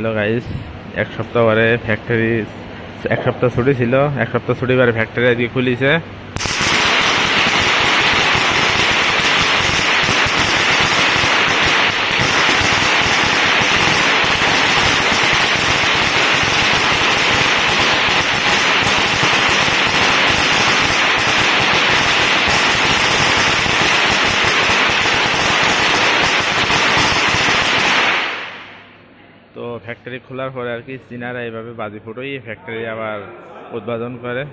Hello guys, এক সপ্তাহ পরে ফ্যাক্টরি, এক সপ্তাহ ছুটি ছিল, এক সপ্তাহ ছুটি পরে ফ্যাক্টরি আজকে খুলিছে। তো ফ্যাক্টরি খোলার পরে আর কি চীনারা এইভাবে বাজি ফুটোই ফ্যাক্টরি আবার উদ্বোধন করে।